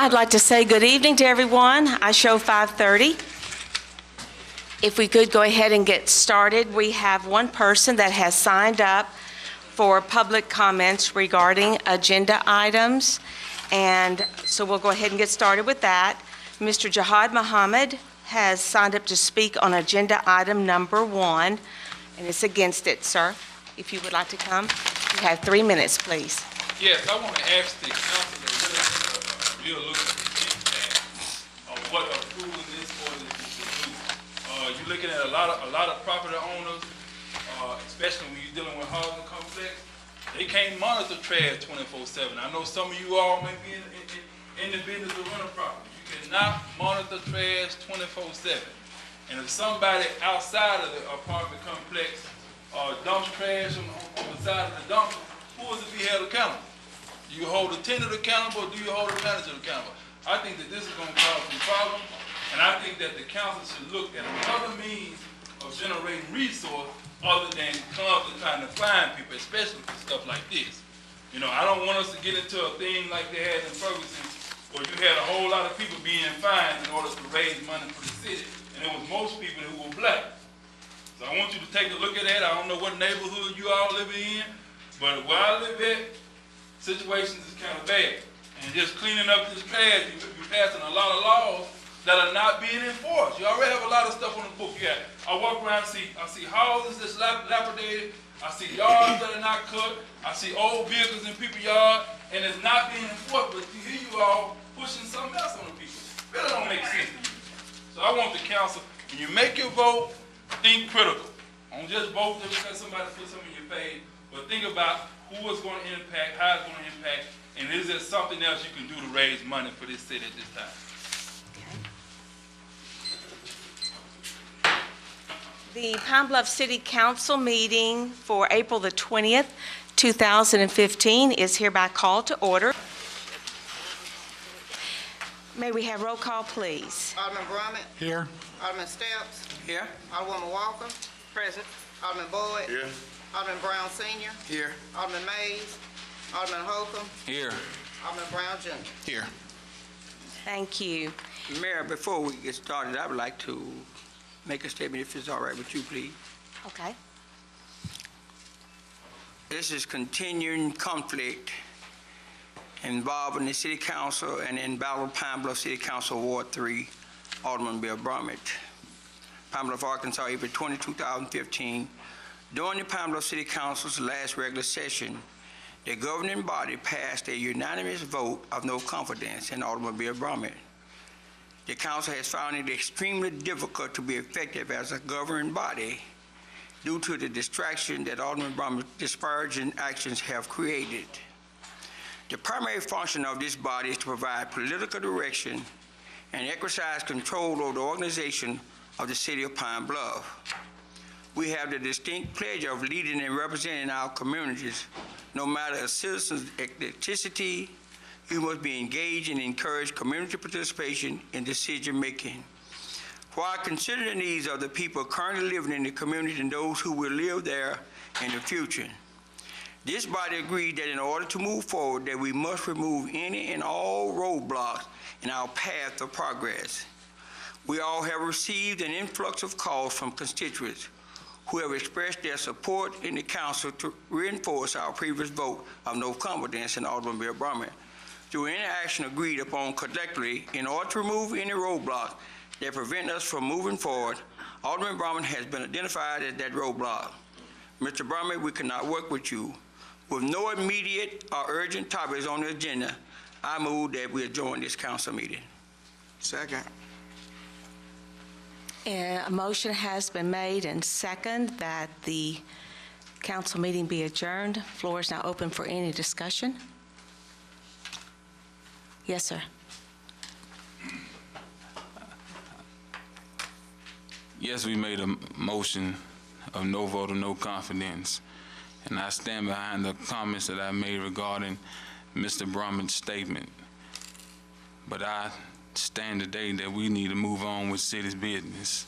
I'd like to say good evening to everyone. I show 5:30. If we could go ahead and get started, we have one person that has signed up for public comments regarding agenda items, and so we'll go ahead and get started with that. Mr. Jihad Muhammad has signed up to speak on agenda item number 1, and it's against it, sir. If you would like to come, you have 3 minutes, please. Yes, I want to ask the council to really look at the impact of what approving this ordinance will do. You're looking at a lot of property owners, especially when you're dealing with housing complex. They can't monitor trash 24/7. I know some of you all may be in the business of rental property. You cannot monitor trash 24/7. And if somebody outside of the apartment complex dumps trash on the side of the dumpster, who is to be held accountable? Do you hold the tenant accountable, or do you hold the manager accountable? I think that this is going to cause some problems, and I think that the council should look at another means of generating resource other than constantly trying to find people, especially for stuff like this. You know, I don't want us to get into a thing like they had in Ferguson, where you had a whole lot of people being fined in order to raise money for the city, and it was most people who were black. So I want you to take a look at that. I don't know what neighborhood you all live in, but where I live at, situations is kind of bad. And just cleaning up this trash, you're passing a lot of laws that are not being enforced. You already have a lot of stuff on the book. Yeah, I walk around, I see houses that's dilapidated, I see yards that are not cut, I see old vehicles in people's yards, and it's not being enforced, but you hear you all pushing something else on the people. It really don't make sense to me. So I want the council, when you make your vote, think critical. Don't just vote just because somebody put something in your page, but think about who it's going to impact, how it's going to impact, and is there something else you can do to raise money for this city at this time? The Pine Bluff City Council meeting for April the 20th, 2015 is hereby called to order. May we have roll call, please? Alderman Brummett. Here. Alderman Stepps. Here. Alderwoman Walker. Present. Alderman Boyd. Here. Alderman Brown Sr. Here. Alderman Mays. Alderman Holcomb. Here. Alderman Brown Jr. Here. Thank you. Mayor, before we get started, I would like to make a statement, if it's all right with you, please. Okay. This is continuing conflict involving the City Council and in Battle of Pine Bluff City Council Ward 3, Alderman Bill Brummett. Pine Bluff, Arkansas, April 20, 2015. During the Pine Bluff City Council's last regular session, the governing body passed a unanimous vote of no confidence in Alderman Bill Brummett. The council has found it extremely difficult to be effective as a governing body due to the distraction that Alderman Brummett's disparaging actions have created. The primary function of this body is to provide political direction and exercise control over the organization of the city of Pine Bluff. We have the distinct pleasure of leading and representing our communities. No matter a citizen's ethnicity, you must be engaged and encourage community participation in decision-making. While considering the needs of the people currently living in the community and those who will live there in the future, this body agreed that in order to move forward, that we must remove any and all roadblocks in our path of progress. We all have received an influx of calls from constituents who have expressed their support in the council to reinforce our previous vote of no confidence in Alderman Bill Brummett through any action agreed upon collectively in order to remove any roadblocks that prevent us from moving forward. Alderman Brummett has been identified as that roadblock. Mr. Brummett, we cannot work with you. With no immediate or urgent topics on the agenda, I move that we adjourn this council meeting. Second. A motion has been made and second that the council meeting be adjourned. Floor is now open for any discussion. Yes, sir. Yes, we made a motion of no vote or no confidence, and I stand behind the comments that I made regarding Mr. Brummett's statement. But I stand today that we need to move on with city's business.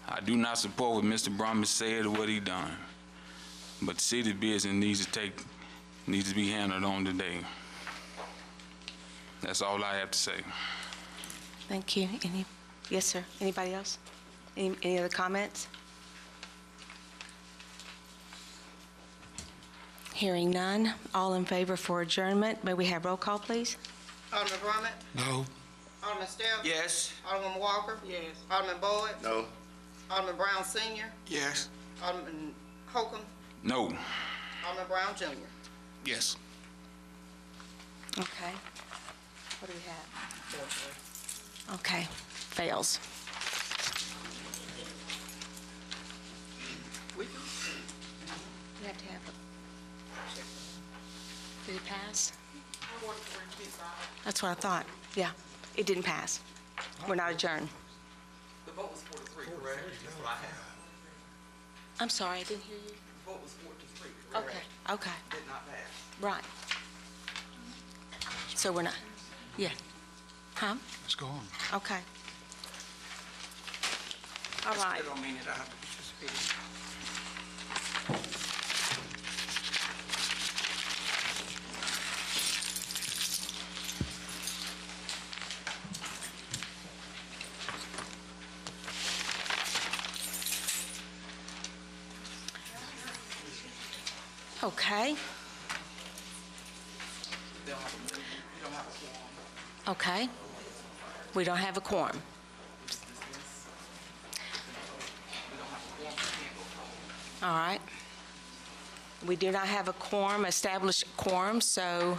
I do not support what Mr. Brummett said or what he done, but city business needs to be handled on today. That's all I have to say. Thank you. Yes, sir. Anybody else? Any other comments? Hearing none. All in favor for adjournment. May we have roll call, please? Alderman Drummond. No. Alderman Steph. Yes? Alderman Walker. Yes. Alderman Boyd. No. Alderman Brown Senior. Yes. Alderman Holcomb. No. Alderman Brown Junior. Yes. Okay. What do we have? Okay. Fails. You have to have a... Did it pass? That's what I thought. Yeah, it didn't pass. We're not adjourned. The vote was 4-3, correct? That's what I have. I'm sorry, I didn't hear you. The vote was 4-3, correct? Okay, okay, Did not pass. right. So we're not, yeah. Huh? Let's go on. Okay. All right. That don't mean that I have to participate. Okay. Okay. We don't have a quorum. All right. We do not have a quorum, established quorum, so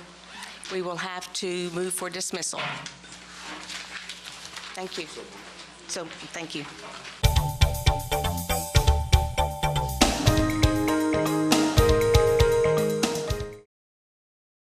we will have to move for dismissal. Thank you. So, thank you.